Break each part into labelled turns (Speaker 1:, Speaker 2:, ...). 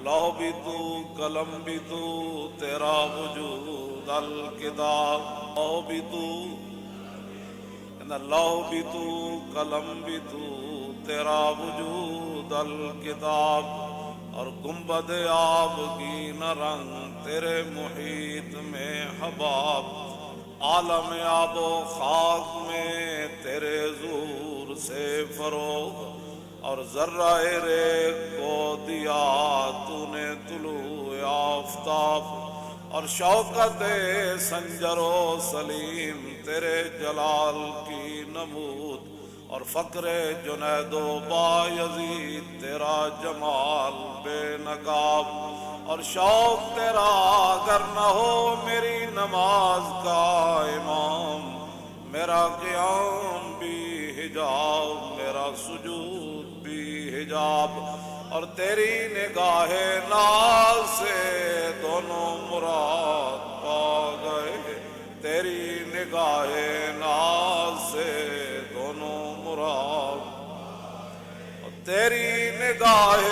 Speaker 1: لوح بھی تو قلم بھی تو تیرا وجود الکتاب، لوح بھی تو، لوح بھی تو قلم بھی تو تیرا وجود الکتاب، اور گنبد آب کی نہ رنگ تیرے محیط میں حباب، عالم آب و خاک میں تیرے ظہور سے فروغ، اور ذرہ ریگ کو دیا تو نے طلوع آفتاب، اور شوکت سنجر و سلیم تیرے جلال کی نمود، اور فقر جنید و بایزید تیرا جمال بے نقاب، اور شوق تیرا اگر نہ ہو میری نماز کا امام، میرا قیام بھی حجاب میرا سجود بھی حجاب، اور تیری نگاہ ناز سے دونوں مراد پا گئے، تیری نگاہ ناز سے دونوں مراد، تیری نگاہ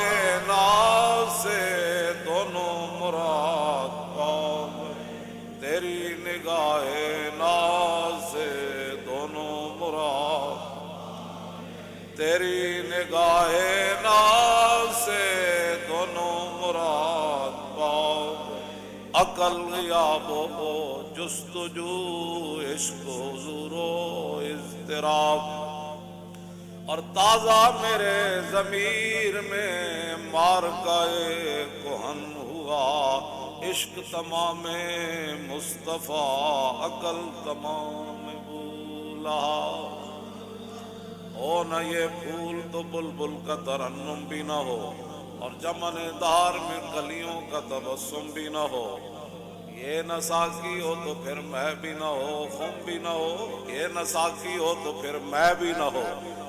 Speaker 1: ناز سے دونوں مراد پا گئے، تیری نگاہ ناز سے دونوں مراد، تیری نگاہ ناز سے دونوں مراد پاؤ، عقل غیاب و جستجو عشق و حضور و اضطراب، اور تازہ میرے ضمیر میں مارکہ کہن ہوا، عشق تمام مصطفیٰ عقل تمام بولا، ہو نہ یہ پھول تو بلبل کا ترنم بھی نہ ہو، اور چمن دار میں کلیوں کا تبسم بھی نہ ہو، یہ نہ ساقی ہو تو پھر میں بھی نہ ہو، خم بھی نہ ہو، یہ نہ ساقی ہو تو پھر میں بھی نہ ہو،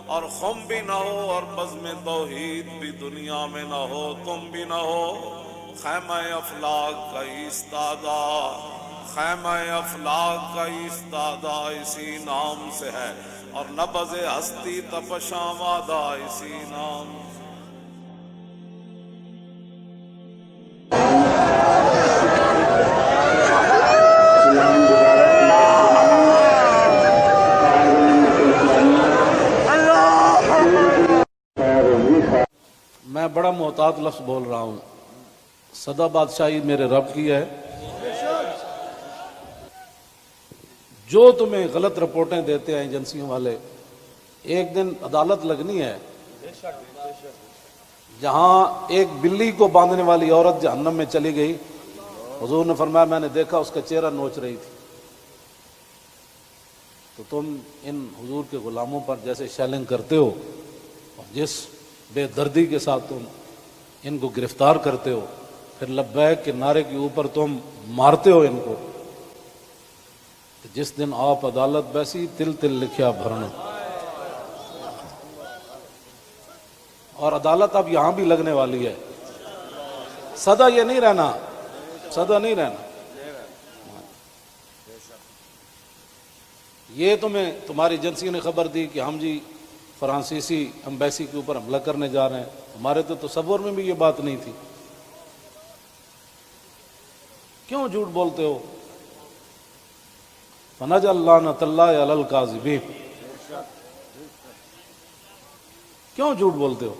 Speaker 1: اور خم بھی نہ ہو، اور بزم توحید بھی دنیا میں نہ ہو، تم بھی نہ ہو، خیمہ افلاک کا ایستادہ، خیمہ افلاک کا ایستادہ اسی نام سے ہے، اور نبض ہستی تپش آمادہ اسی نام۔
Speaker 2: میں بڑا محتاط لفظ بول رہا ہوں، سدا بادشاہی میرے رب کی ہے، جو تمہیں غلط رپورٹیں دیتے ہیں ایجنسیوں والے، ایک دن عدالت لگنی ہے، جہاں ایک بلی کو باندھنے والی عورت جہنم میں چلی گئی، حضور نے فرمایا میں نے دیکھا اس کا چہرہ نوچ رہی تھی، تو تم ان حضور کے غلاموں پر جیسے شیلنگ کرتے ہو، اور جس بے دردی کے ساتھ تم ان کو گرفتار کرتے ہو، پھر لبیک کے نعرے کے اوپر تم مارتے ہو ان کو، جس دن آپ عدالت بیسی تل تل لکھیا بھرنا، اور عدالت اب یہاں بھی لگنے والی ہے، سدا یہ نہیں رہنا، سدا نہیں رہنا، یہ تمہیں تمہاری ایجنسی نے خبر دی کہ ہم جی فرانسیسی امبیسی کے اوپر حملہ کرنے جا رہے ہیں، ہمارے تو تصور میں بھی یہ بات نہیں تھی، کیوں جھوٹ بولتے ہو؟ فنجعل لعنۃ اللہ علی الکاذبین، کیوں جھوٹ بولتے ہو؟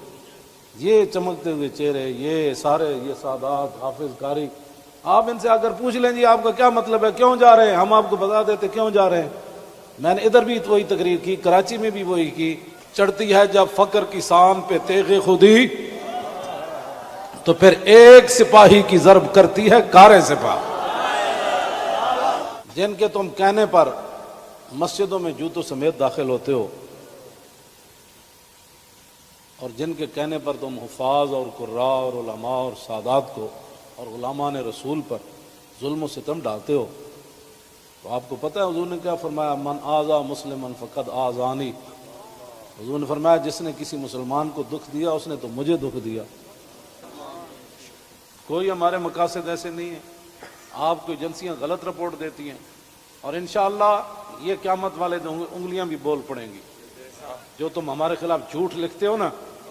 Speaker 2: یہ چمکتے ہوئے چہرے، یہ سارے، یہ سادات، حافظ قاری، آپ ان سے آ کر پوچھ لیں جی آپ کا کیا مطلب ہے، کیوں جا رہے ہیں، ہم آپ کو بتا دیتے کیوں جا رہے ہیں۔ میں نے ادھر بھی وہی تقریر کی، کراچی میں بھی وہی کی، چڑھتی ہے جب فقر کی سان پہ تیغ خودی، تو پھر ایک سپاہی کی ضرب کرتی ہے کاریں سپاہ، جن کے تم کہنے پر مسجدوں میں جوتوں سمیت داخل ہوتے ہو، اور جن کے کہنے پر تم حفاظ اور قراء اور علماء اور سادات کو اور غلامان رسول پر ظلم و ستم ڈالتے ہو، تو آپ کو پتہ ہے حضور نے کیا فرمایا، من آذا مسلمن فقد آذانی، حضور نے فرمایا جس نے کسی مسلمان کو دکھ دیا اس نے تو مجھے دکھ دیا۔ کوئی ہمارے مقاصد ایسے نہیں ہیں، آپ کو ایجنسیاں غلط رپورٹ دیتی ہیں، اور انشاءاللہ یہ قیامت والے دن انگلیاں بھی بول پڑیں گی، جو تم ہمارے خلاف جھوٹ لکھتے ہو نا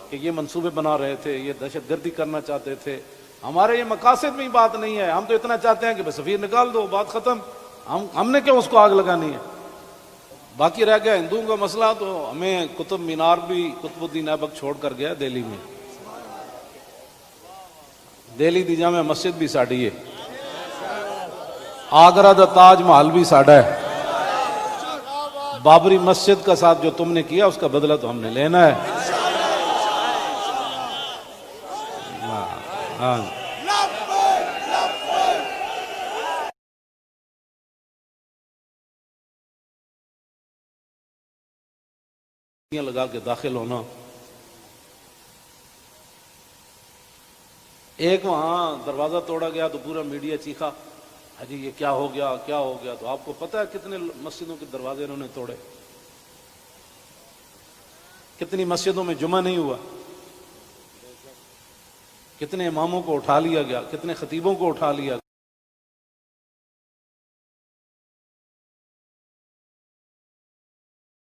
Speaker 2: کہ یہ منصوبے بنا رہے تھے، یہ دہشت گردی کرنا چاہتے تھے، ہمارے یہ مقاصد میں ہی بات نہیں ہے. ہم تو اتنا چاہتے ہیں کہ بس سفیر نکال دو، بات ختم. ہم نے کیوں اس کو آگ لگانی ہے؟ باقی رہ گیا ہندوؤں کا مسئلہ، تو ہمیں قطب مینار بھی قطب الدین ایبک چھوڑ کر گیا دہلی میں. دہلی دی جامع مسجد بھی ساڑی ہے، آگرہ دا تاج محل بھی ساڑا ہے. بابری مسجد کا ساتھ جو تم نے کیا اس کا بدلہ تو ہم نے لینا ہے. ہاں لگا کے داخل ہونا. ایک وہاں دروازہ توڑا گیا تو پورا میڈیا چیخا، حجی یہ کیا ہو گیا کیا ہو گیا. تو آپ کو پتہ ہے کتنے مسجدوں کے دروازے انہوں نے توڑے، کتنی مسجدوں میں جمعہ نہیں ہوا، کتنے اماموں کو اٹھا لیا گیا، کتنے خطیبوں کو اٹھا لیا گیا.